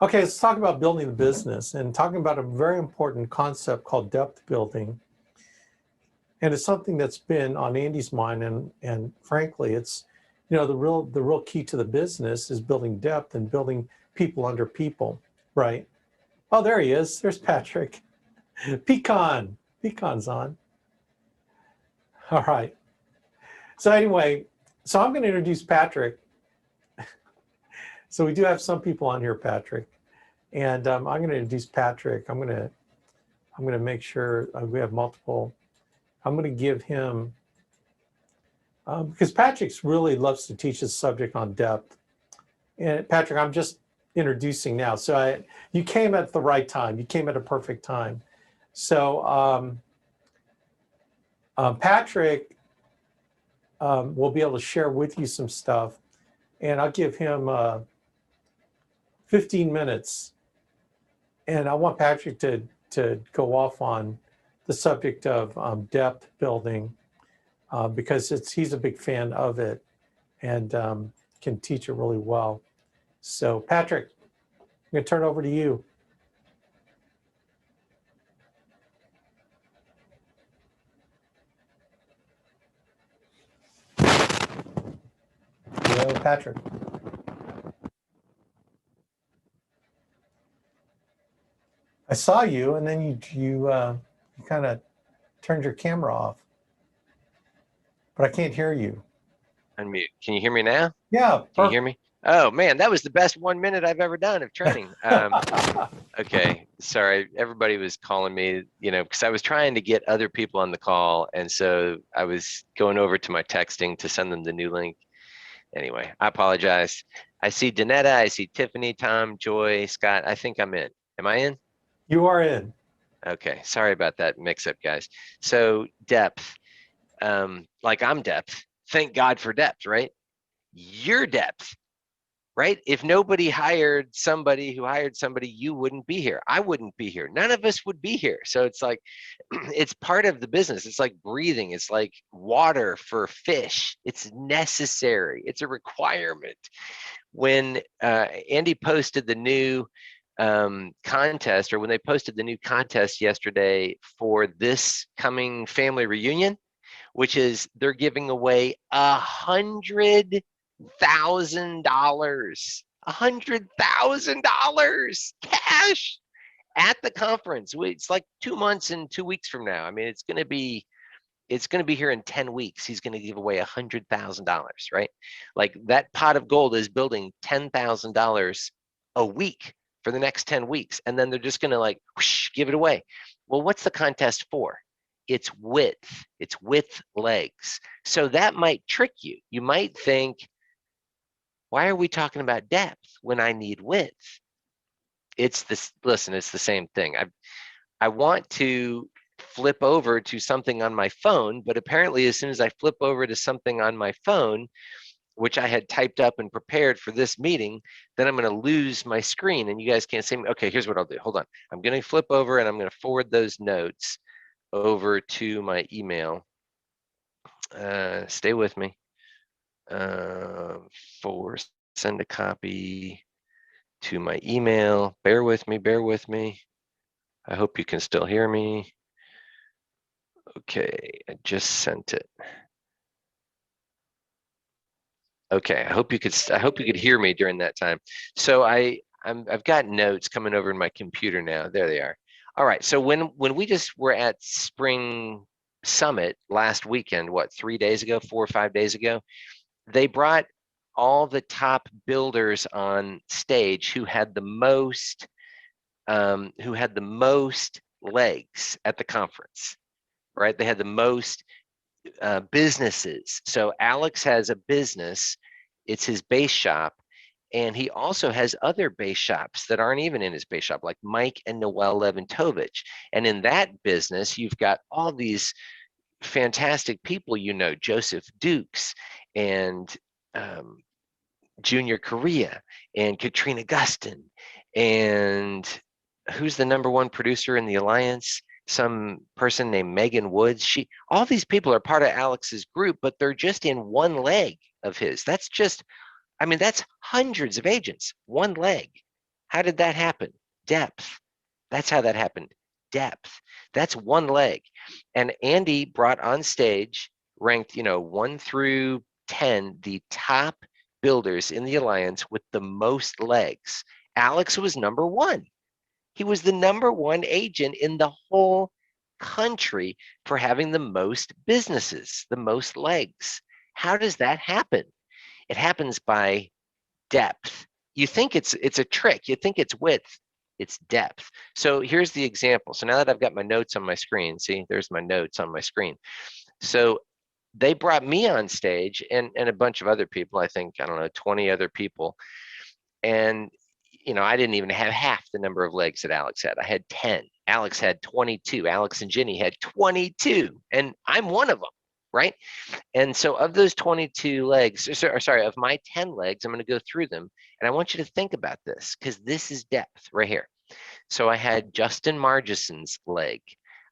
Okay, let's talk about building the business and talking about a very important concept called depth building. And it's something that's been on Andy's mind, and frankly, it's the real key to the business is building depth and building people under people, right? Oh, there he is. There's Patrick. Pecan's on. All right. So anyway, so I'm going to introduce Patrick. So we do have some people on here, Patrick, and I'm going to introduce Patrick. I'm going to make sure we have multiple. I'm going to give him because Patrick's really loves to teach his subject on depth. And Patrick, I'm just introducing now. So you came at the right time. You came at a perfect time. So Patrick will be able to share with you some stuff, and I'll give him 15 minutes. And I want Patrick to go off on the subject of depth building because he's a big fan of it and can teach it really well. So Patrick, I'm going to turn it over to you. Hello, Patrick. I saw you, and then you kind of turned your camera off, but I can't hear you. Unmute. Can you hear me now? Yeah. Can you hear me? Oh man, that was the best 1 minute I've ever done of training. Okay, sorry, everybody was calling me, because I was trying to get other people on the call, and so I was going over to my texting to send them the new link. Anyway, I apologize. I see Danetta, I see Tiffany, Tom, Joy, Scott. I think I'm in. Am I in? You are in. Okay, sorry about that mix-up, guys. So depth, like I'm depth. Thank God for depth, right? Your depth, right? If nobody hired somebody who hired somebody, you wouldn't be here. I wouldn't be here. None of us would be here. So it's like, it's part of the business. It's like breathing. It's like water for fish. It's necessary. It's a requirement. When Andy posted the new contest, or when they posted the new contest yesterday for this coming family reunion, which is they're giving away $100,000 cash at the conference. It's like 2 months and 2 weeks from now. I mean, it's going to be here in 10 weeks. He's going to give away $100,000, right? Like that pot of gold is building $10,000 a week for the next 10 weeks. And then they're just going to like whoosh, give it away. Well, what's the contest for? It's width. It's width legs. So that might trick you. You might think, why are we talking about depth when I need width? It's this, listen, it's the same thing. I want to flip over to something on my phone, but apparently as soon as I flip over to something on my phone, which I had typed up and prepared for this meeting, then I'm going to lose my screen and you guys can't see me. Okay, here's what I'll do. Hold on. I'm going to flip over and I'm going to forward those notes over to my email. Stay with me. Send a copy to my email. Bear with me, bear with me. I hope you can still hear me. Okay, I just sent it. Okay, I hope you could hear me during that time. So I've got notes coming over in my computer now. There they are. All right, so when we just were at Spring Summit last weekend, what, 4 or 5 days ago, they brought all the top builders on stage who had the most legs at the conference, right? They had the most businesses. So Alex has a business, it's his base shop, and he also has other base shops that aren't even in his base shop, like Mike and Noel Leventovich. And in that business, you've got all these fantastic people, Joseph Dukes and Junior Correa and Katrina Gustin, and who's the #1 producer in the Alliance? Some person named Megan Woods. All these people are part of Alex's group, but they're just in one leg of his. That's just, I mean, that's hundreds of agents, one leg. How did that happen? Depth. That's how that happened. Depth. That's one leg. And Andy brought on stage, ranked, 1 through 10, the top builders in the alliance with the most legs. Alex was number one. He was the number one agent in the whole country for having the most businesses, the most legs. How does that happen? It happens by depth. You think it's a trick. You think it's width. It's depth. So here's the example. So now that I've got my notes on my screen, see, there's my notes on my screen. So they brought me on stage and a bunch of other people, I think, I don't know, 20 other people. And, I didn't even have half the number of legs that Alex had. I had 10. Alex had 22. Alex and Ginny had 22. And I'm one of them, right? And so of those 22 legs, sorry, of my 10 legs, I'm going to go through them. And I want you to think about this because this is depth right here. So I had Justin Margison's leg.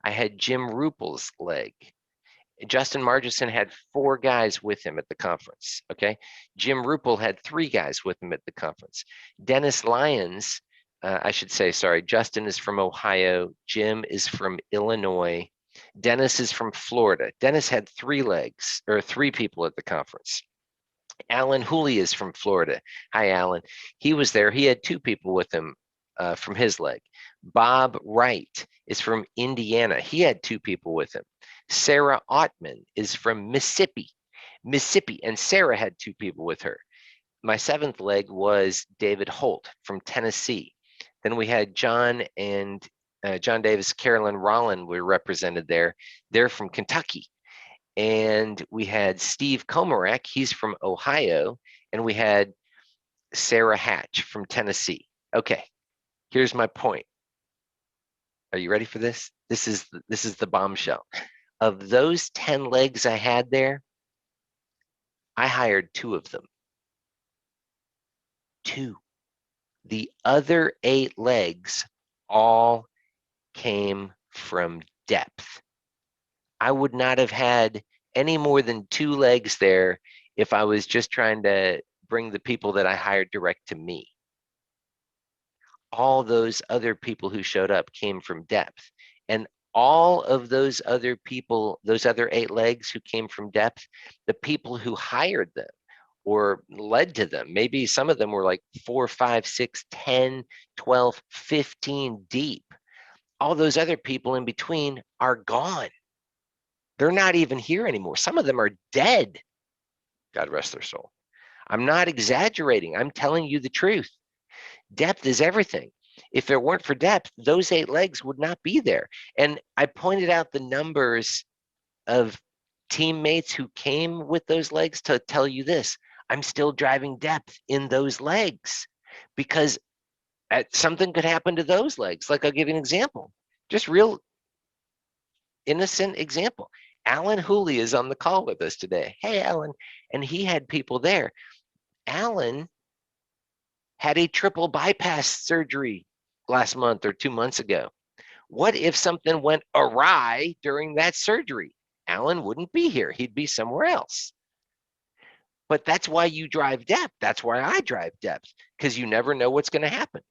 I had Jim Rupel's leg. Justin Margison had 4 guys with him at the conference. Okay. Jim Rupel had 3 guys with him at the conference. Dennis Lyons, I should say, sorry, Justin is from Ohio. Jim is from Illinois. Dennis is from Florida. Dennis had 3 legs or 3 people at the conference. Alan Hooley is from Florida. Hi, Alan. He was there. He had 2 people with him from his leg. Bob Wright is from Indiana. He had 2 people with him. Sarah Ottman is from Mississippi, and Sarah had 2 people with her. My 7th leg was David Holt from Tennessee. Then we had John Davis, Carolyn Rollin were represented there. They're from Kentucky. And we had Steve Komarek, he's from Ohio. And we had Sarah Hatch from Tennessee. Okay, here's my point. Are you ready for this? This is the bombshell. Of those 10 legs I had there, I hired 2 of them. 2. The other 8 legs all came from depth. I would not have had any more than 2 legs there if I was just trying to bring the people that I hired direct to me. All those other people who showed up came from depth. And all of those other people, those other 8 legs who came from depth, the people who hired them or led to them, maybe some of them were like 4, 5, 6, 10, 12, 15 deep. All those other people in between are gone. They're not even here anymore. Some of them are dead. God rest their soul. I'm not exaggerating. I'm telling you the truth. Depth is everything. If it weren't for depth, those 8 legs would not be there. And I pointed out the numbers of teammates who came with those legs to tell you this. I'm still driving depth in those legs because something could happen to those legs. Like I'll give you an example, just real innocent example. Alan Hooley is on the call with us today. Hey, Alan. And he had people there. Alan had a triple bypass surgery last month or 2 months ago. What if something went awry during that surgery? Alan wouldn't be here. He'd be somewhere else. But that's why you drive depth. That's why I drive depth, because you never know what's going to happen.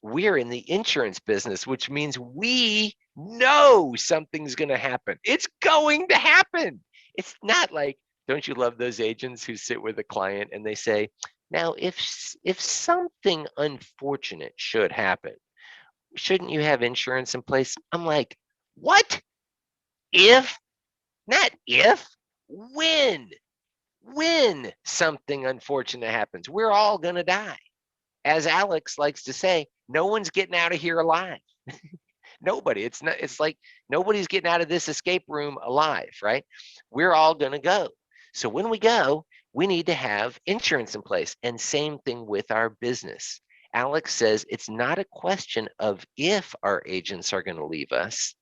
We're in the insurance business, which means we know something's going to happen. It's going to happen. It's not like, don't you love those agents who sit with a client and they say, now, if something unfortunate should happen, shouldn't you have insurance in place? I'm like, what? If? Not if. When something unfortunate happens, we're all going to die. As Alex likes to say, no one's getting out of here alive. Nobody. It's like nobody's getting out of this escape room alive, right? We're all going to go. So when we go, we need to have insurance in place. And same thing with our business. Alex says it's not a question of if our agents are going to leave us.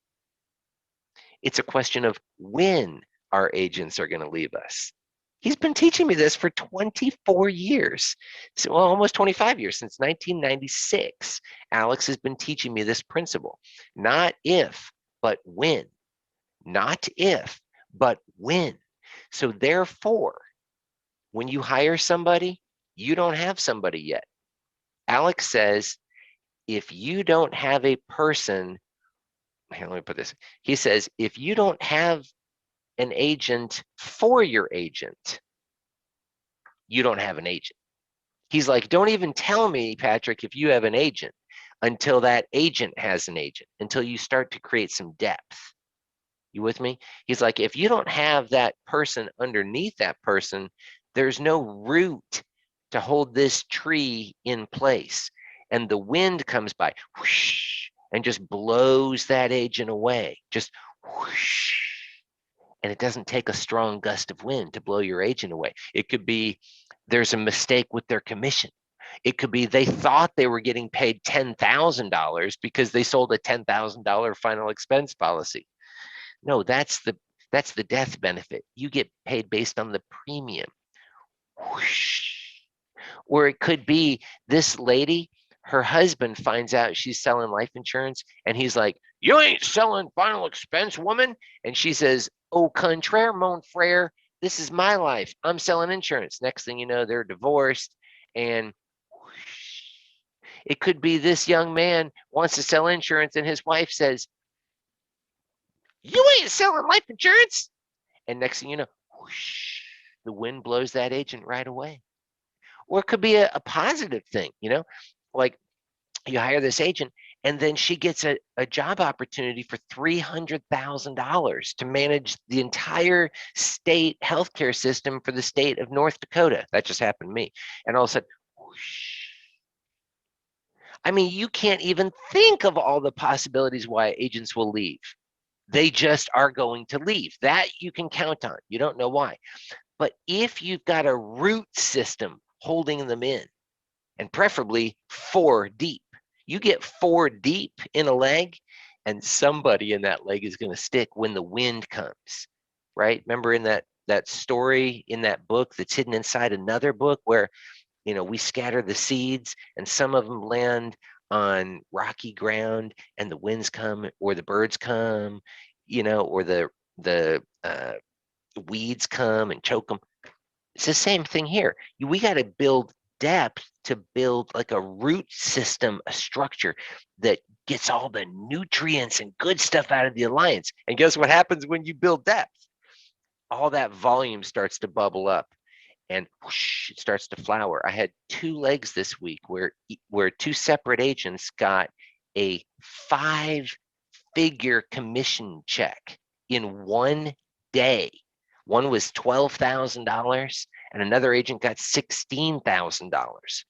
It's a question of when our agents are going to leave us. He's been teaching me this for 24 years, so almost 25 years, since 1996. Alex has been teaching me this principle. Not if, but when. Not if, but when. So therefore, when you hire somebody, you don't have somebody yet. Alex says, if you don't have a person, here, let me put this. He says, if you don't have an agent for your agent, you don't have an agent. He's like, don't even tell me, Patrick, if you have an agent until that agent has an agent, until you start to create some depth. You with me? He's like, if you don't have that person underneath that person, there's no root to hold this tree in place. And the wind comes by whoosh, and just blows that agent away. Just whoosh. And it doesn't take a strong gust of wind to blow your agent away. It could be there's a mistake with their commission. It could be they thought they were getting paid $10,000 because they sold a $10,000 final expense policy. No, that's the death benefit. You get paid based on the premium. Whoosh. Or it could be this lady, her husband finds out she's selling life insurance, and he's like, "You ain't selling final expense, woman." And she says, "Au contraire, mon frere, this is my life. I'm selling insurance." Next thing you know, they're divorced, and whoosh. It could be this young man wants to sell insurance, and his wife says, "You ain't selling life insurance." And next thing you know, whoosh, the wind blows that agent right away. Or it could be a positive thing, like you hire this agent and then she gets a job opportunity for $300,000 to manage the entire state healthcare system for the state of North Dakota. That just happened to me. And all of a sudden, whoosh. I mean, you can't even think of all the possibilities why agents will leave. They just are going to leave. That you can count on. You don't know why. But if you've got a root system holding them in, and preferably 4 deep, you get 4 deep in a leg, and somebody in that leg is going to stick when the wind comes, right? Remember in that story in that book that's hidden inside another book where we scatter the seeds and some of them land on rocky ground and the winds come or the birds come, or the weeds come and choke them. It's the same thing here. We got to build depth to build like a root system, a structure that gets all the nutrients and good stuff out of the alliance. And guess what happens when you build depth? All that volume starts to bubble up and whoosh, it starts to flower. I had 2 legs this week where 2 separate agents got a 5-figure commission check in one day. One was $12,000 and another agent got $16,000.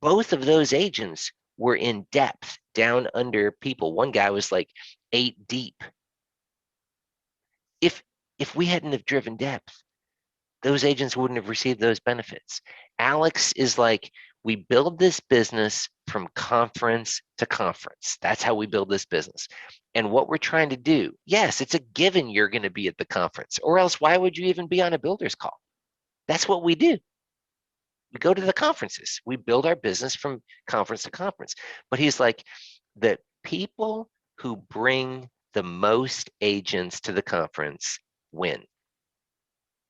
Both of those agents were in depth down under people. One guy was like 8 deep. If we hadn't have driven depth, those agents wouldn't have received those benefits. Alex is like, we build this business from conference to conference. That's how we build this business. And what we're trying to do, yes, it's a given you're going to be at the conference, or else why would you even be on a builder's call? That's what we do. We go to the conferences. We build our business from conference to conference. But he's like, the people who bring the most agents to the conference win.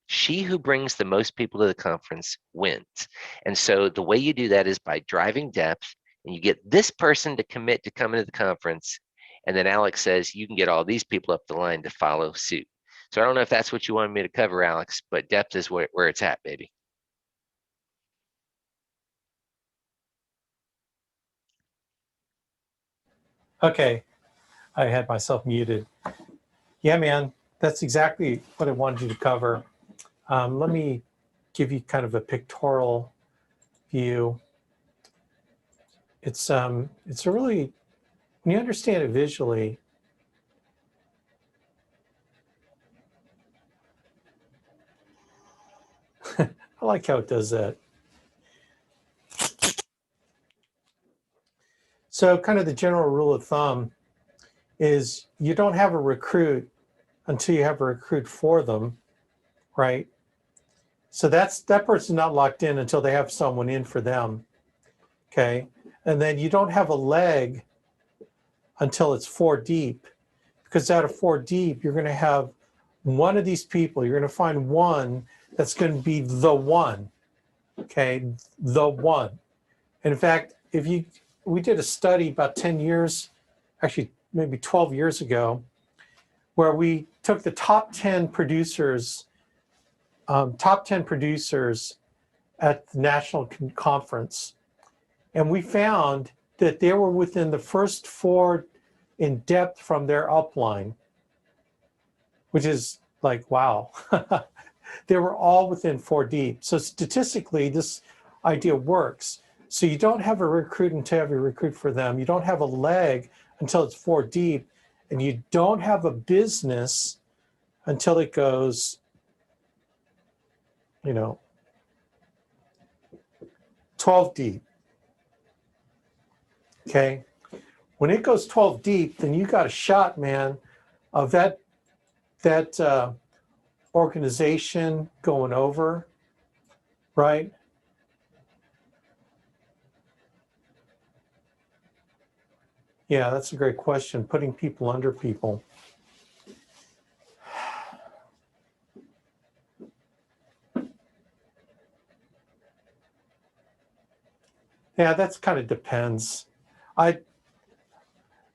She who brings the most people to the conference wins. And so the way you do that is by driving depth, and you get this person to commit to coming to the conference. And then Alex says, you can get all these people up the line to follow suit. So I don't know if that's what you wanted me to cover, Alex, but depth is where it's at, baby. Okay, I had myself muted. Yeah, man, that's exactly what I wanted you to cover. Let me give you kind of a pictorial view. It's a really, when you understand it visually, I like how it does that. So kind of the general rule of thumb is you don't have a recruit until you have a recruit for them, right? So that person's not locked in until they have someone in for them, okay? And then you don't have a leg until it's 4 deep, because out of 4 deep, you're going to have one of these people. You're going to find one that's going to be the one, okay? The one. And in fact, if you we did a study about 10 years, actually maybe 12 years ago, where we took the top 10 producers at the national conference, and we found that they were within the first 4 in depth from their upline, which is like, wow. They were all within 4 deep. So statistically, this idea works. So you don't have a recruit until you have a recruit for them. You don't have a leg until it's 4 deep. And you don't have a business until it goes, 12 deep. Okay. When it goes 12 deep, then you got a shot, man, of that organization going over, right? Yeah, that's a great question. Putting people under people. Yeah, that's kind of depends.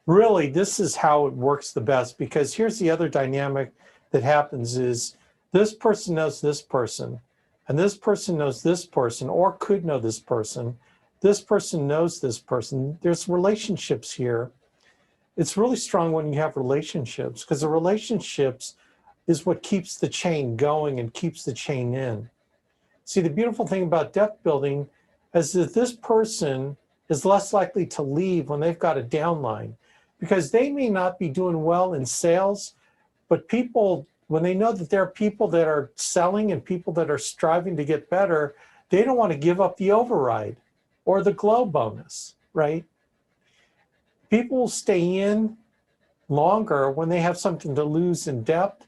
Really, this is how it works the best, because here's the other dynamic that happens is this person knows this person, and this person knows this person, or could know this person. This person knows this person. There's relationships here. It's really strong when you have relationships, because the relationships is what keeps the chain going and keeps the chain in. See, the beautiful thing about depth building is that this person is less likely to leave when they've got a downline, because they may not be doing well in sales, but people, when they know that there are people that are selling and people that are striving to get better, they don't want to give up the override or the glow bonus, right? People will stay in longer when they have something to lose in depth,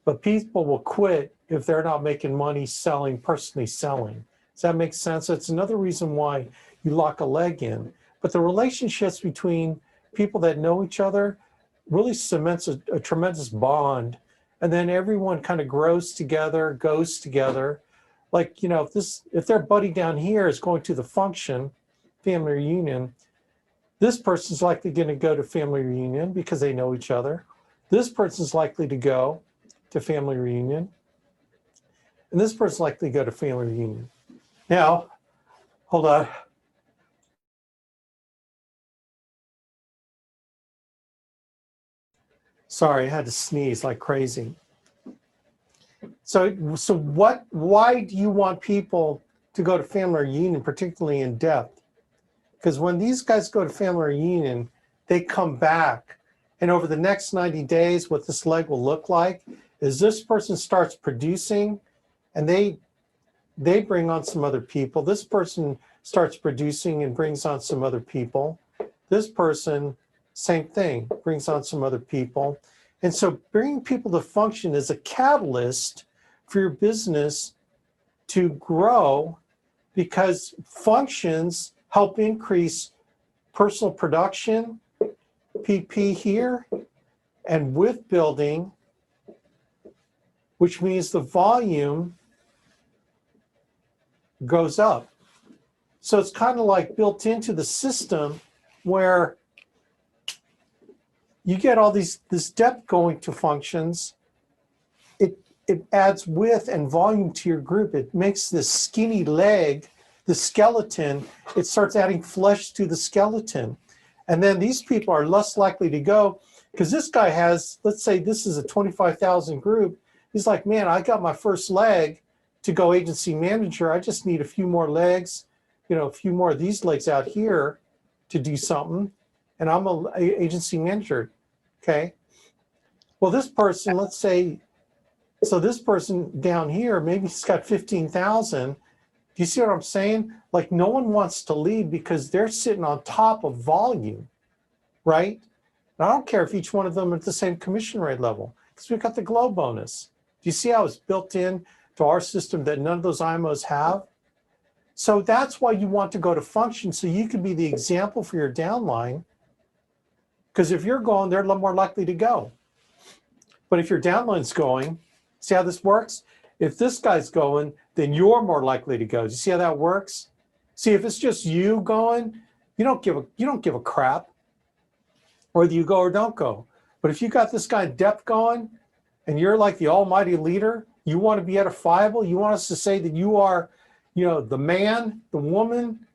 but people will quit if they're not making money selling, personally selling. Does that make sense? It's another reason why you lock a leg in. But the relationships between people that know each other really cements a tremendous bond. And then everyone kind of grows together, goes together. Like, if their buddy down here is going to the function, family reunion, this person's likely going to go to family reunion because they know each other. This person's likely to go to family reunion. And this person's likely to go to family reunion. Now, hold on. Sorry, I had to sneeze like crazy. So why do you want people to go to family reunion, particularly in depth? Because when these guys go to family reunion, they come back. And over the next 90 days, what this leg will look like is this person starts producing, and they bring on some other people. This person starts producing and brings on some other people. This person, same thing, brings on some other people. And so bringing people to function is a catalyst for your business to grow, because functions help increase personal production, PP here, and with building, which means the volume goes up. So it's kind of like built into the system where you get all this depth going to functions. It adds width and volume to your group. It makes this skinny leg, the skeleton, it starts adding flesh to the skeleton. And then these people are less likely to go, because this guy has, let's say this is a 25,000 group. He's like, man, I got my first leg to go agency manager. I just need a few more legs, a few more of these legs out here to do something. And I'm an agency manager, okay? Well, this person, let's say, so this person down here, maybe he's got 15,000. Do you see what I'm saying? Like, no one wants to leave because they're sitting on top of volume, right? And I don't care if each one of them are at the same commission rate level, because we've got the glow bonus. Do you see how it's built in to our system that none of those IMOs have? So that's why you want to go to function, so you can be the example for your downline. Because if you're going, they're a little more likely to go. But if your downline's going, see how this works? If this guy's going, then you're more likely to go. Do you see how that works? See, if it's just you going, You don't give a crap whether you go or don't go. But if you got this guy depth going and you're like the almighty leader, you want to be edifiable, you want us to say that you are, the man, the woman,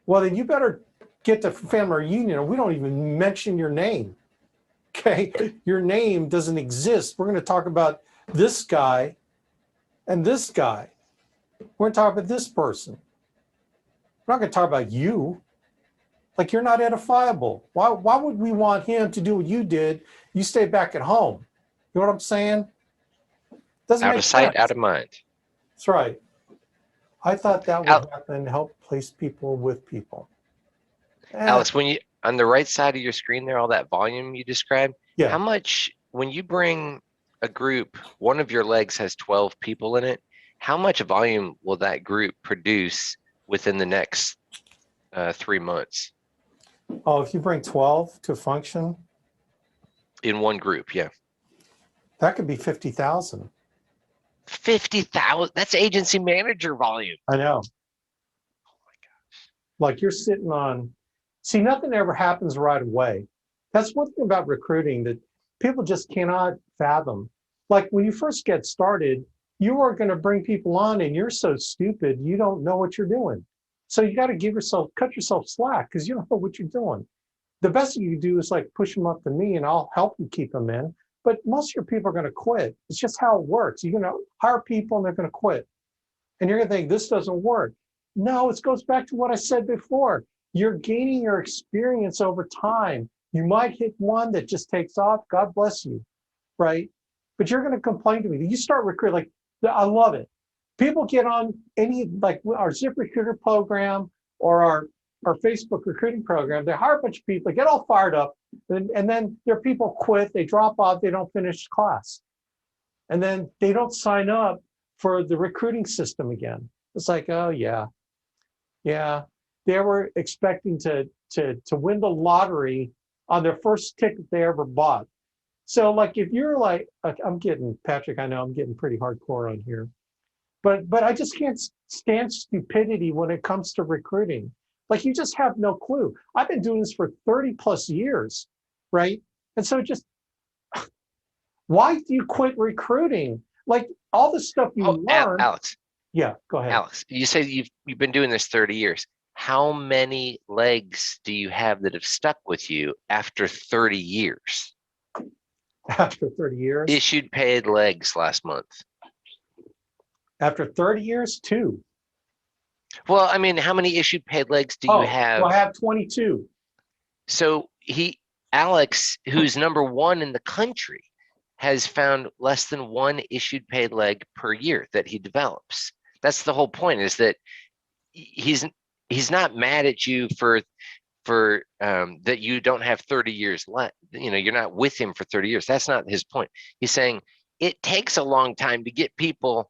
well, then you better get to family reunion, or we don't even mention your name. Okay? Your name doesn't exist. We're going to talk about this guy and this guy. We're going to talk about this person. We're not going to talk about you. Like, you're not edifiable. Why would we want him to do what you did? You stay back at home. You know what I'm saying? Doesn't Out make of sight, sense. out of mind. That's right. I thought that would happen, help place people with people. Alex, when you on the right side of your screen there, all that volume you described, Yeah. how much, when you bring a group, one of your legs has 12 people in it, how much volume will that group produce within the next 3 months? Oh, if you bring 12 to function, In one group, yeah. that could be 50,000. 50,000, that's agency manager volume. I know. Like, you're sitting on, see, nothing ever happens right away. That's one thing about recruiting that people just cannot fathom. Like, when you first get started, you are going to bring people on and you're so stupid, you don't know what you're doing. So you got to cut yourself slack because you don't know what you're doing. The best thing you can do is like push them up to me and I'll help you keep them in. But most of your people are going to quit. It's just how it works. You're going to hire people and they're going to quit. And you're going to think this doesn't work. No, it goes back to what I said before. You're gaining your experience over time. You might hit one that just takes off. God bless you, right? But you're going to complain to me. You start recruiting, like, I love it. People get on like our ZipRecruiter program or our Facebook recruiting program. They hire a bunch of people, they get all fired up, and then their people quit, they drop off, they don't finish class. And then they don't sign up for the recruiting system again. It's like, oh yeah. They were expecting to win the lottery on their first ticket they ever bought. So like, if you're like, Patrick, I know I'm getting pretty hardcore on here, but I just can't stand stupidity when it comes to recruiting. Like, you just have no clue. I've been doing this for 30 plus years, right? And so just, why do you quit recruiting? Like, all the stuff you learn. Alex. Yeah, go ahead. Alex, you say you've been doing this 30 years. How many legs do you have that have stuck with you after 30 years? After 30 years? Issued paid legs last month. After 30 years, 2. Well, I mean, how many issued paid legs do you have? Well, I have 22. So Alex, who's number 1 in the country, has found less than 1 issued paid leg per year that he develops. That's the whole point, is that he's not mad at you for that you don't have 30 years left. You're not with him for 30 years. That's not his point. He's saying it takes a long time to get people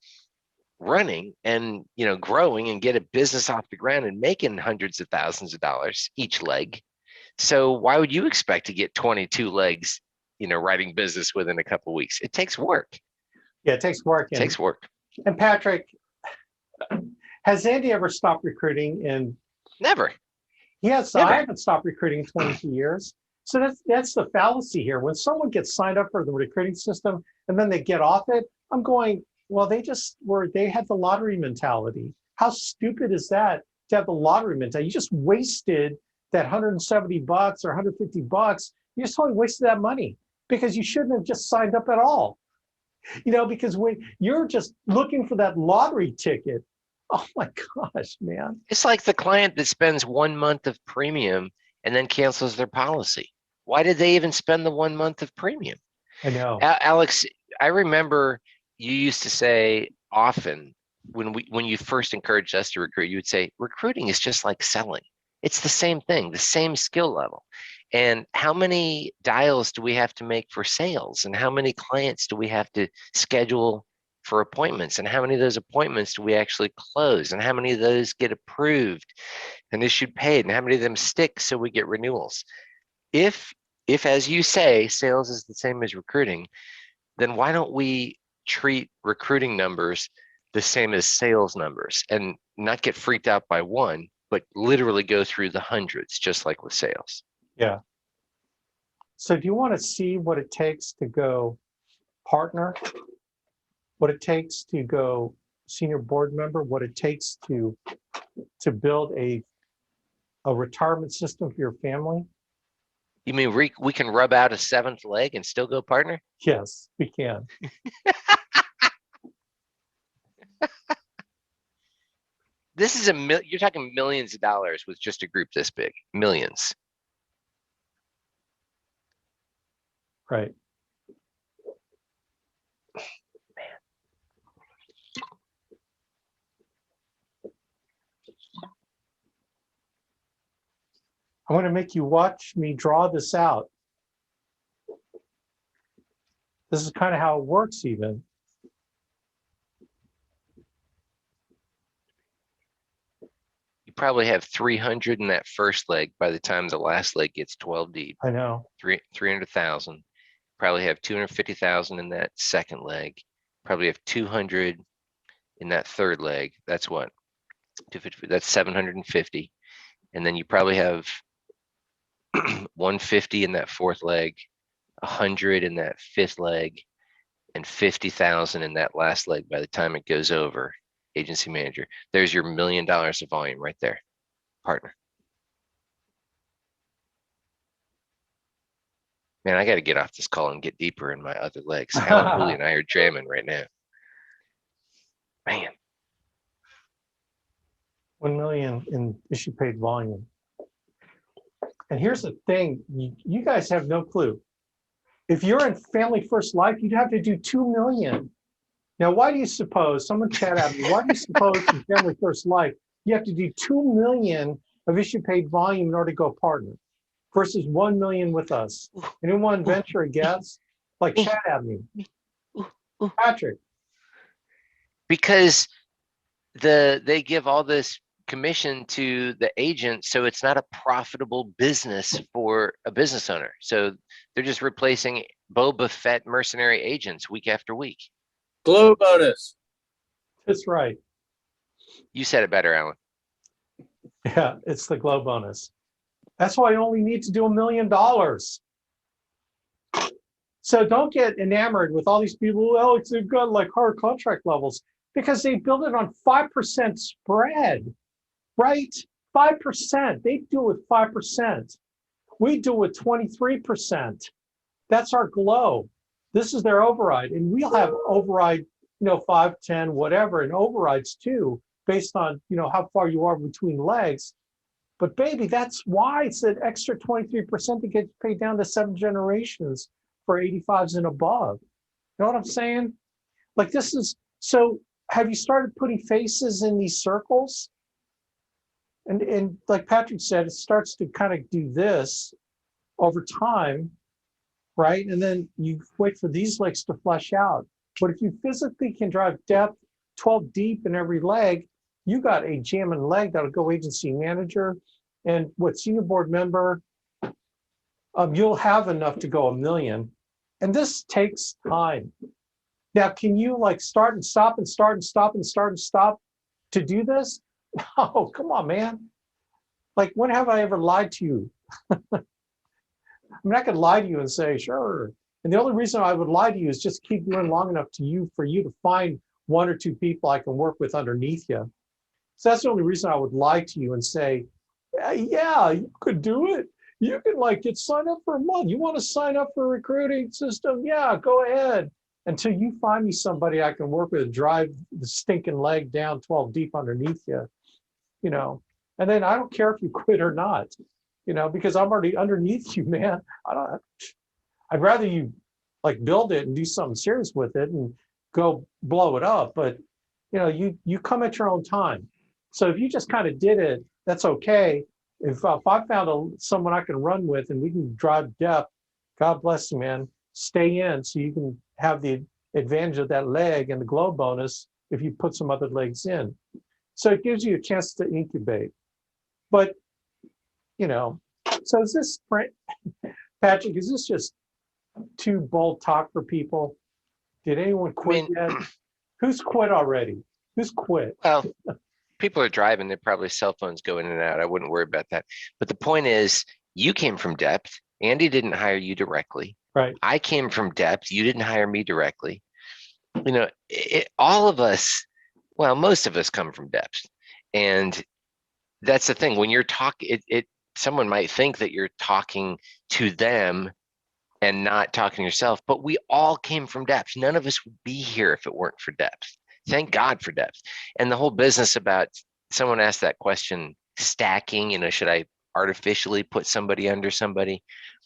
running and growing and get a business off the ground and making hundreds of thousands of dollars each leg. So why would you expect to get 22 legs, writing business within a couple of weeks? It takes work. Yeah, it takes work. It takes work. And Patrick, has Andy ever stopped recruiting? And never. Yes, Never. I haven't stopped recruiting in 22 years. So that's the fallacy here. When someone gets signed up for the recruiting system and then they get off it, I'm going, well, they had the lottery mentality. How stupid is that to have the lottery mentality? You just wasted that $170 or $150. You just totally wasted that money because you shouldn't have just signed up at all. Because when you're just looking for that lottery ticket, oh my gosh, man. It's like the client that spends 1 month of premium and then cancels their policy. Why did they even spend the 1 month of premium? I know. Alex, I remember you used to say often when you first encouraged us to recruit, you would say, recruiting is just like selling. It's the same thing, the same skill level. And how many dials do we have to make for sales? And how many clients do we have to schedule for appointments? And how many of those appointments do we actually close? And how many of those get approved and issued paid? And how many of them stick so we get renewals? If as you say, sales is the same as recruiting, then why don't we treat recruiting numbers the same as sales numbers and not get freaked out by one but literally go through the hundreds, just like with sales. Yeah. So do you want to see what it takes to go partner? What it takes to go senior board member? What it takes to build a retirement system for your family? You mean we can rub out a seventh leg and still go partner? Yes, we can. This is you're talking millions of dollars with just a group this big. Millions. Right. I want to make you watch me draw this out. This is kind of how it works even. You probably have 300 in that first leg by the time the last leg gets 12 deep. I know. 300,000. Probably have 250,000 in that second leg. Probably have 200 in that third leg. That's what? 250, that's 750. And then you probably have 150 in that fourth leg, 100 in that fifth leg, and 50,000 in that last leg by the time it goes over. Agency manager. There's your $1 million of volume right there, partner. Man, I got to get off this call and get deeper in my other legs. Alan, Hooley, and I are jamming right now. Man. 1 million in issue paid volume. And here's the thing, you guys have no clue. If you're in Family First Life, you'd have to do 2 million. Now, why do you suppose, someone chat at me, why do you suppose in Family First Life, you have to do 2 million of issue paid volume in order to go partner versus 1 million with us? Anyone venture a guess? Like chat at me. Patrick. Because they give all this commission to the agent, so it's not a profitable business for a business owner. So they're just replacing Boba Fett mercenary agents week after week. Glow bonus. That's right. You said it better, Alan. Yeah, it's the glow bonus. That's why you only need to do $1 million. So don't get enamored with all these people. Oh, they've got like hard contract levels because they build it on 5% spread, right? 5%. They do it with 5%. We do it with 23%. That's our glow. This is their override, and we'll have override, 5, 10, whatever, and overrides too, based on, how far you are between legs. But baby, that's why it's an extra 23% that gets paid down to 7 generations for 85s and above. You know what I'm saying? Like this is, so have you started putting faces in these circles? And like Patrick said, it starts to kind of do this over time, right? And then you wait for these legs to flesh out. But if you physically can drive depth 12 deep in every leg, you got a jamming leg that'll go agency manager and what senior board member, you'll have enough to go $1 million. And this takes time. Now, can you like start and stop and start and stop and start and stop to do this? Oh, come on, man. Like, when have I ever lied to you? I'm not going to lie to you and say, sure. And the only reason I would lie to you is just keep doing long enough for you to find 1 or 2 people I can work with underneath you. So that's the only reason I would lie to you and say, yeah, you could do it. You can like get signed up for a month. You want to sign up for a recruiting system? Yeah, go ahead. Until you find me somebody I can work with and drive the stinking leg down 12 deep underneath you, And then I don't care if you quit or not, because I'm already underneath you, man. I'd rather you like build it and do something serious with it and go blow it up. But you come at your own time. So if you just kind of did it, that's okay. If I found someone I can run with and we can drive depth, God bless you, man. Stay in so you can have the advantage of that leg and the glow bonus if you put some other legs in. So it gives you a chance to incubate. But, so is this, Patrick, is this just too bold talk for people? Did anyone quit yet? Who's quit already? Who's quit? Well, People are driving, they're probably cell phones go in and out. I wouldn't worry about that. But the point is, you came from depth. Andy didn't hire you directly. Right. I came from depth. You didn't hire me directly. All of us, well, most of us come from depth. And that's the thing. When you're talking, someone might think that you're talking to them and not talking to yourself, but we all came from depth. None of us would be here if it weren't for depth. Thank God for depth. And the whole business about, someone asked that question, stacking, should I artificially put somebody under somebody?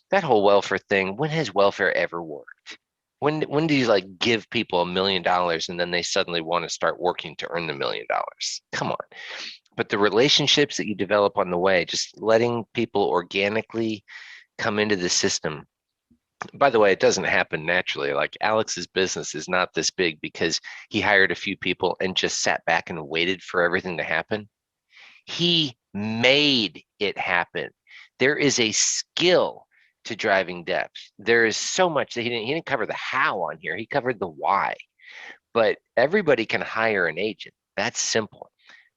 That whole welfare thing, when has welfare ever worked? When do you give people $1 million and then they suddenly want to start working to earn the $1 million? Come on. But the relationships that you develop on the way, just letting people organically come into the system. By the way, it doesn't happen naturally. Like Alex's business is not this big because he hired a few people and just sat back and waited for everything to happen. He made it happen. There is a skill to driving depth. There is so much that he didn't cover the how on here. He covered the why. But everybody can hire an agent. That's simple.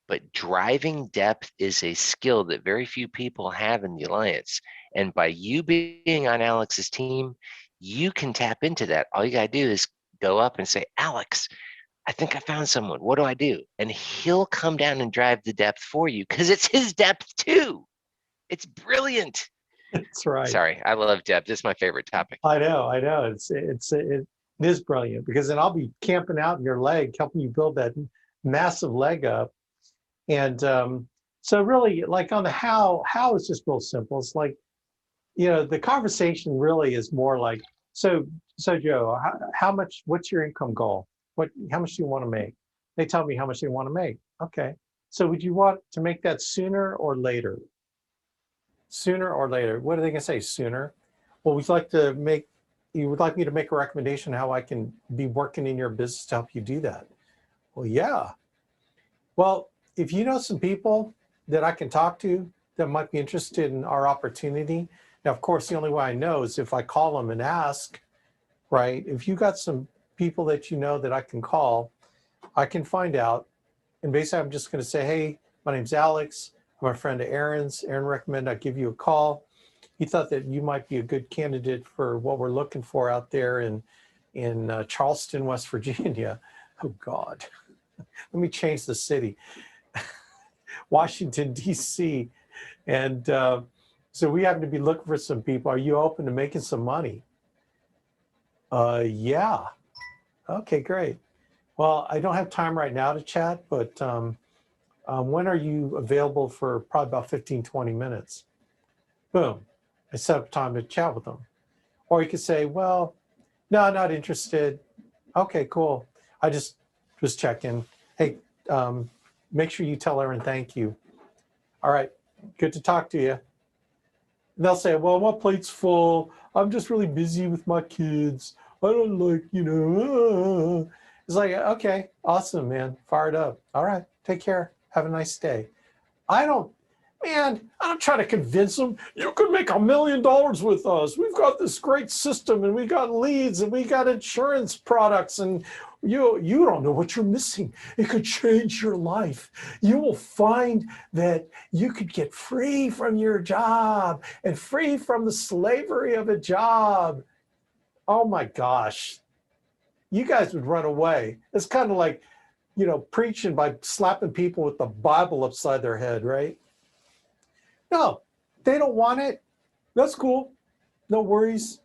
But driving depth is a skill that very few people have in the alliance. And by you being on Alex's team, you can tap into that. All you got to do is go up and say, Alex, I think I found someone. What do I do? And he'll come down and drive the depth for you because it's his depth too. It's brilliant. That's right. Sorry, I love depth. It's my favorite topic. I know. It is brilliant because then I'll be camping out in your leg, helping you build that massive leg up. And so really, on the how is just real simple. It's the conversation really is more like, so Joe, how much, what's your income goal? How much do you want to make? They tell me how much they want to make. Okay. So would you want to make that sooner or later? Sooner or later? What are they going to say? Sooner? Well, you would like me to make a recommendation how I can be working in your business to help you do that? Well, yeah. Well, if you know some people that I can talk to that might be interested in our opportunity. Now, of course, the only way I know is if I call them and ask, right? If you got some people that you know that I can call, I can find out. And basically, I'm just going to say, hey, my name's Alex. I'm a friend of Aaron's. Aaron recommended I give you a call. He thought that you might be a good candidate for what we're looking for out there in Charleston, West Virginia. Oh, God. Let me change the city. Washington, D.C. And so we happen to be looking for some people. Are you open to making some money? Yeah. Okay, great. Well, I don't have time right now to chat, but when are you available for probably about 15, 20 minutes? Boom. I set up time to chat with them. Or you could say, well, no, not interested. Okay, cool. I just checking. Hey, make sure you tell Aaron thank you. All right, good to talk to you. And they'll say, well, my plate's full. I'm just really busy with my kids. I don't It's like, okay, awesome, man. Fired up. All right, take care. Have a nice day. I don't try to convince them, you could make $1 million with us. We've got this great system and we got leads and we got insurance products and you don't know what you're missing. It could change your life. You will find that you could get free from your job and free from the slavery of a job. Oh my gosh. You guys would run away. It's kind of like, preaching by slapping people with the Bible upside their head, right? No, they don't want it. That's cool. No worries.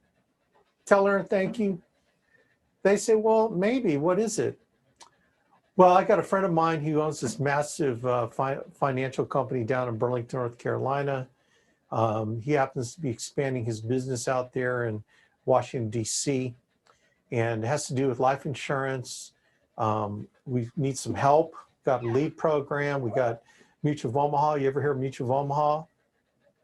Tell her and thank you. They say, well, maybe. What is it? Well, I got a friend of mine who owns this massive financial company down in Burlington, North Carolina. He happens to be expanding his business out there in Washington, D.C., and it has to do with life insurance. We need some help. Got a lead program. We got Mutual of Omaha. You ever hear of Mutual of Omaha?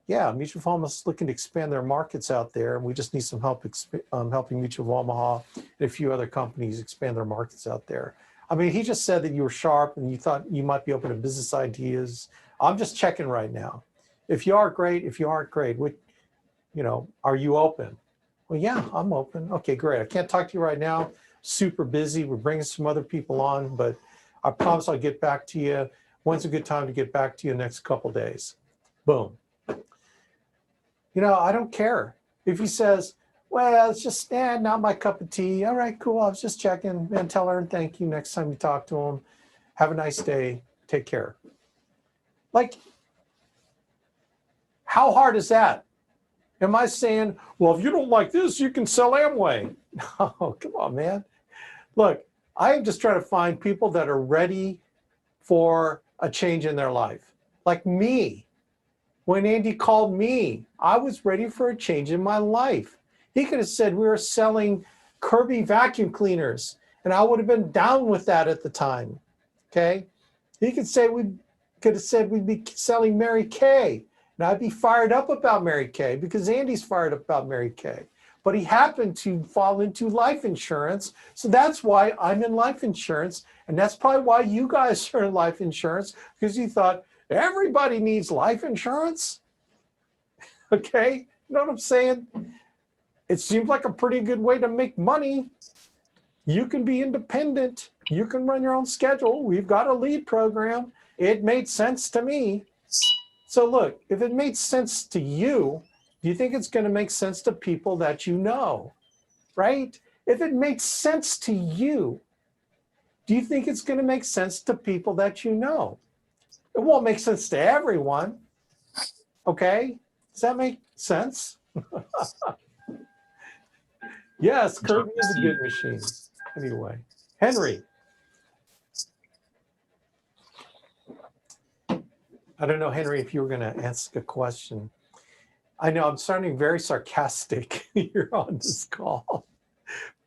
Yeah, Mutual of Omaha is looking to expand their markets out there, and we just need some help helping Mutual of Omaha and a few other companies expand their markets out there. I mean, he just said that you were sharp and you thought you might be open to business ideas. I'm just checking right now. If you are, great. If you aren't, great. Are you open? Well, yeah, I'm open. Okay, great. I can't talk to you right now. Super busy. We're bringing some other people on, but I promise I'll get back to you When's a good time to get back to you next couple days? Boom. You know, I don't care. If he says, well, it's just not my cup of tea. All right, cool. I was just checking, and tell her thank you next time you talk to him. Have a nice day. Take care. Like, how hard is that? Am I saying, well, if you don't like this, you can sell Amway? No, come on, man. Look, I am just trying to find people that are ready for a change in their life. Like me. When Andy called me, I was ready for a change in my life. He could have said we were selling Kirby vacuum cleaners, and I would have been down with that at the time. Okay? He could say could have said we'd be selling Mary Kay, and I'd be fired up about Mary Kay because Andy's fired up about Mary Kay. But he happened to fall into life insurance, so that's why I'm in life insurance, and that's probably why you guys are in life insurance, because you thought everybody needs life insurance. Okay? You know what I'm saying? It seems like a pretty good way to make money. You can be independent. You can run your own schedule. We've got a lead program. It made sense to me. So look, if it made sense to you, do you think it's going to make sense to people that you know, right? If it makes sense to you, do you think it's going to make sense to people that you know? It won't make sense to everyone. Okay? Does that make sense? Yes, Kirby is a good machine. Anyway, Henry. I don't know, Henry, if you were going to ask a question. I know I'm sounding very sarcastic here on this call.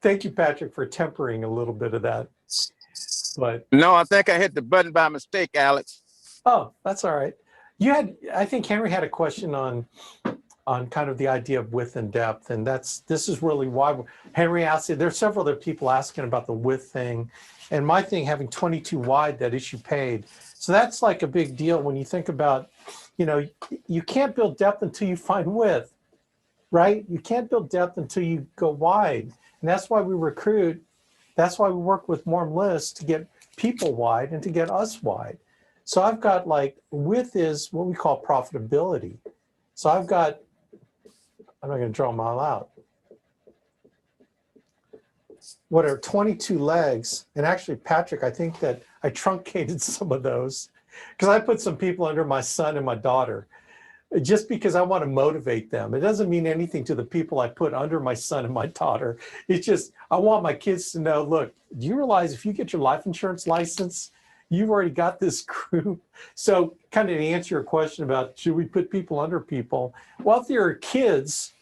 Thank you, Patrick, for tempering a little bit of that. But No, I think I hit the button by mistake, Alex. oh, that's all right. I think Henry had a question on kind of the idea of width and depth, and this is really why Henry asked it. There's several other people asking about the width thing, and my thing having 22 wide that issue paid. So that's like a big deal when you think about, you know, you can't build depth until you find width, right? You can't build depth until you go wide, and that's why we recruit. That's why we work with warm lists to get people wide and to get us wide. So I've got like width is what we call profitability. So I've got, I'm not going to draw them all out. What are 22 legs? And actually, Patrick, I think that I truncated some of those because I put some people under my son and my daughter just because I want to motivate them. It doesn't mean anything to the people I put under my son and my daughter. It's just, I want my kids to know, look, do you realize if you get your life insurance license, you've already got this group? So kind of to answer your question about should we put people under people? Well, if they're kids,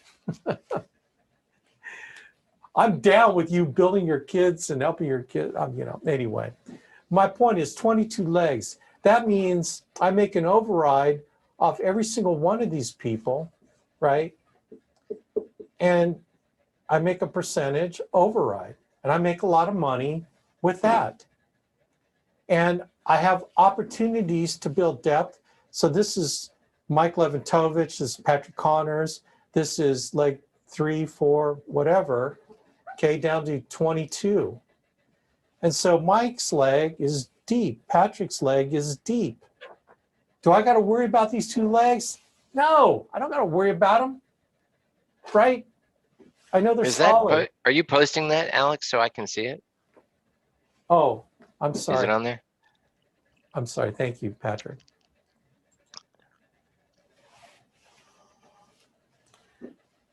I'm down with you building your kids and helping your kids, you know, anyway. My point is 22 legs. That means I make an override off every single one of these people, right? And I make a percentage override, and I make a lot of money with that. And I have opportunities to build depth. So this is Mike Leventovich, this is Patrick Connors, this is leg 3, 4, whatever, okay, down to 22. And so Mike's leg is deep, Patrick's leg is deep. Do I got to worry about these two legs? No, I don't got to worry about them, right? I know they're solid. Are you posting that, Alex, so I can see it? Oh, I'm sorry. Is it on there? I'm sorry. Thank you, Patrick.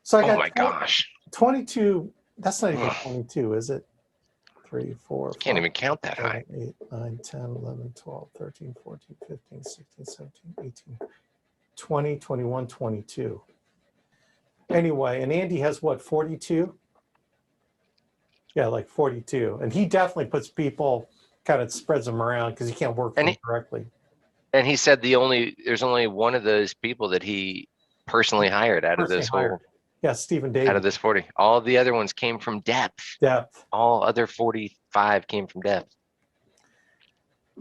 So I got oh my gosh. 22. That's not even 22, is it? 3, 4, Can't 5, even count that 7, high. 8, 9, 10, 11, 12, 13, 14, 15, 16, 17, 18, 20, 21, 22. Anyway, and Andy has what, 42? Yeah, like 42. And he definitely puts people, kind of spreads them around because he can't work them correctly. And he said there's only one of those people that he personally hired out of this whole. Yeah, Stephen Davis. Out of this 40. All the other ones came from depth. Depth. All other 45 came from depth.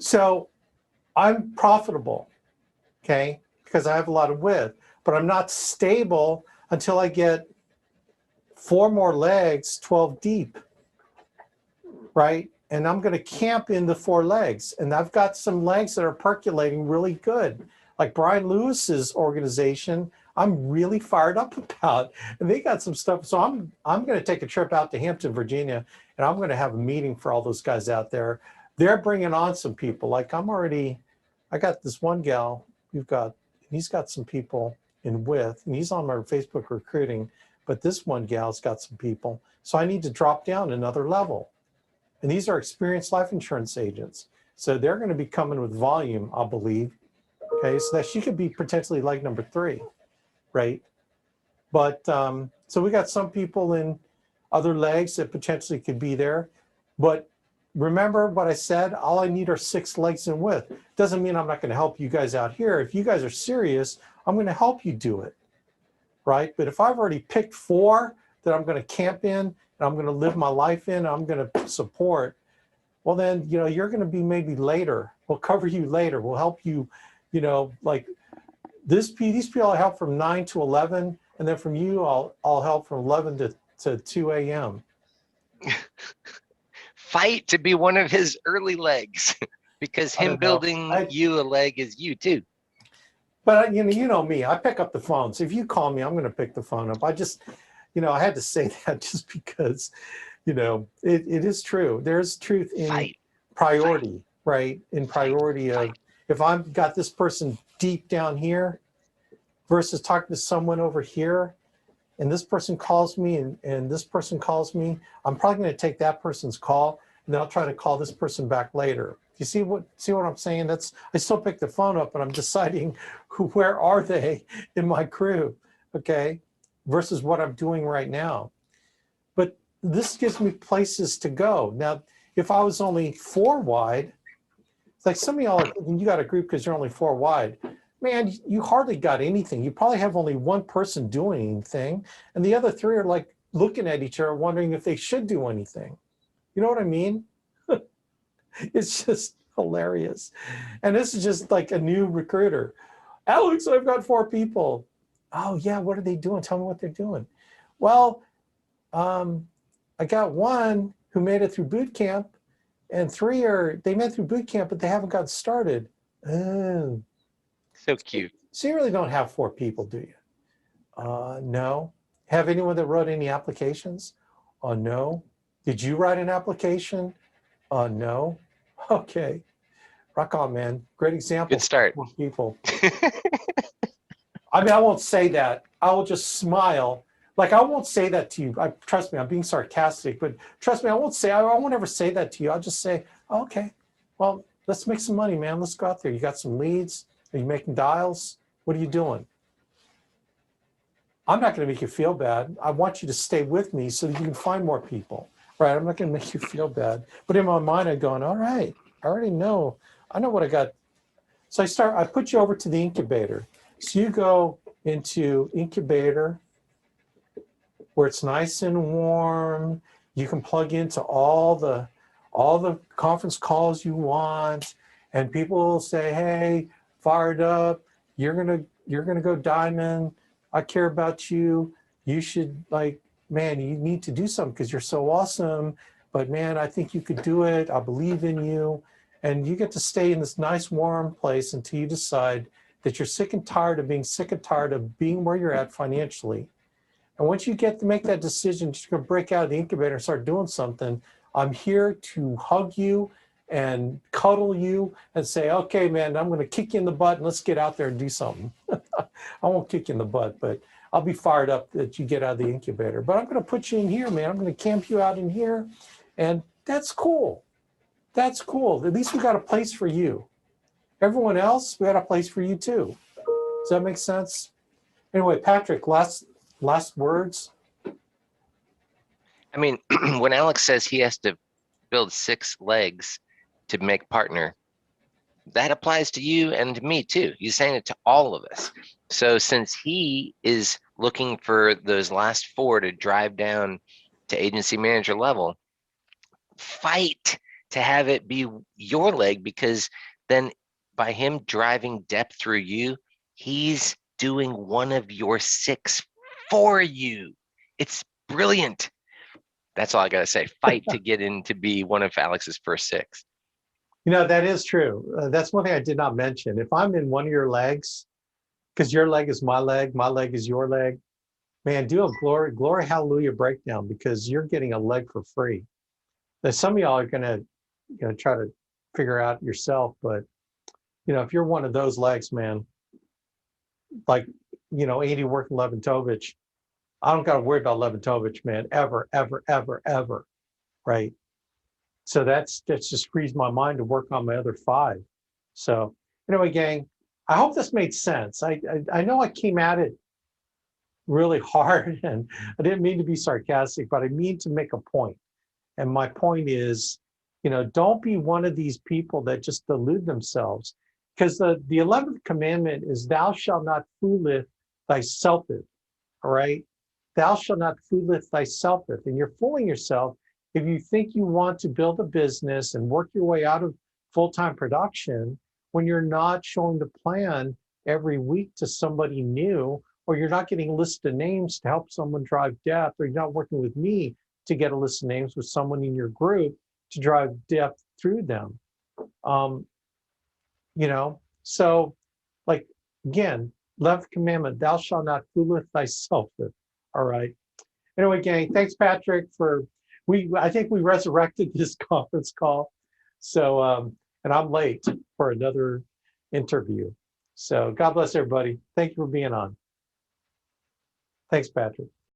So I'm profitable, okay, because I have a lot of width, but I'm not stable until I get 4 more legs, 12 deep, right? and I'm going to camp in the 4 legs. And I've got some legs that are percolating really good. Like Brian Lewis's organization, I'm really fired up about. And they got some stuff. So I'm going to take a trip out to Hampton, Virginia, and I'm going to have a meeting for all those guys out there. They're bringing on some people. Like I got this one gal, he's got some people in with, and he's on my Facebook recruiting, but this one gal's got some people. So I need to drop down another level. And these are experienced life insurance agents. So they're going to be coming with volume, I believe. Okay, so that she could be potentially leg number 3, right? But so we got some people in other legs that potentially could be there. But remember what I said, all I need are 6 legs in width. Doesn't mean I'm not going to help you guys out here. If you guys are serious, I'm going to help you do it, right? But if I've already picked 4 that I'm going to camp in, and I'm going to live my life in, I'm going to support, well then, you're going to be maybe later. We'll cover you later. We'll help you, like these people I help from 9 to 11, and then from you, I'll help from 11 to 2 a.m. Fight to be one of his early legs because him building you a leg is you too. But you know me, I pick up the phone. So if you call me, I'm going to pick the phone up. I just, I had to say that just because, it is true. There's truth in priority, right? In priority of if I've got this person deep down here versus talking to someone over here, and this person calls me and this person calls me, I'm probably going to take that person's call, and then I'll try to call this person back later. You see what I'm saying? I still pick the phone up, and I'm deciding where are they in my crew, okay, versus what I'm doing right now. But this gives me places to go. Now, if I was only 4 wide, it's like some of y'all are thinking you got a group because you're only 4 wide. Man, you hardly got anything. You probably have only 1 person doing anything, and the other 3 are like looking at each other, wondering if they should do anything. You know what I mean? It's just hilarious. And this is just like a new recruiter. Alex, I've got 4 people. Oh yeah, what are they doing? Tell me what they're doing. Well, I got 1 who made it through boot camp, and 3 they made it through boot camp, but they haven't got started. Oh. So cute. So you really don't have 4 people, do you? No. Have anyone that wrote any applications? No. Did you write an application? No. Okay. Rock on, man. Great example. Good start. For people. I mean, I won't say that. I will just smile. Like, I won't say that to you. Trust me, I'm being sarcastic, but trust me, I won't ever say that to you. I'll just say, oh, okay, well, let's make some money, man. Let's go out there. You got some leads? Are you making dials? What are you doing? I'm not going to make you feel bad. I want you to stay with me so that you can find more people, right? I'm not going to make you feel bad. But in my mind, I'm going, all right, I already know. I know what I got. So I put you over to the incubator. So you go into incubator where it's nice and warm. You can plug into all the conference calls you want, and people will say, hey, fired up, you're gonna go diamond. I care about you. You should, like, man, you need to do something because you're so awesome. But man, I think you could do it. I believe in you. And you get to stay in this nice warm place until you decide that you're sick and tired of being where you're at financially. And once you get to make that decision, you're going to break out of the incubator and start doing something. I'm here to hug you and cuddle you and say, okay, man, I'm going to kick you in the butt and let's get out there and do something. I won't kick you in the butt, but I'll be fired up that you get out of the incubator. But I'm going to put you in here, man. I'm going to camp you out in here. And that's cool. That's cool. At least we got a place for you. Everyone else, we got a place for you too. Does that make sense? Anyway, Patrick, last words. I mean, when Alex says he has to build 6 legs to make partner, that applies to you and to me too. He's saying it to all of us. So since he is looking for those last 4 to drive down to agency manager level, fight to have it be your leg, because then by him driving depth through you, he's doing one of your 6 for you. It's brilliant. That's all I gotta say. Fight to get in to be one of Alex's first 6. You know, that is true. That's one thing I did not mention. If I'm in one of your legs, because your leg is my leg is your leg, man, do a glory, hallelujah breakdown, because you're getting a leg for free. Now, some of y'all are gonna try to figure out yourself, but if you're one of those legs, man, like Andy working Leventovich, I don't got to worry about Leventovich, man, ever, ever, ever, ever, right? So that's just frees my mind to work on my other 5. So anyway, gang, I hope this made sense. I know I came at it really hard, and I didn't mean to be sarcastic, but I mean to make a point. And my point is, don't be one of these people that just delude themselves, because the 11th commandment is thou shalt not fooleth thyself. All right. Thou shalt not fooleth thyself. And you're fooling yourself if you think you want to build a business and work your way out of full-time production when you're not showing the plan every week to somebody new, or you're not getting a list of names to help someone drive depth, or you're not working with me to get a list of names with someone in your group to drive depth through them. So like, again, 11th commandment, thou shalt not fooleth thyself. All right. Anyway, gang, thanks, Patrick, I think we resurrected this conference call. So, and I'm late for another interview. So God bless everybody. Thank you for being on. Thanks, Patrick.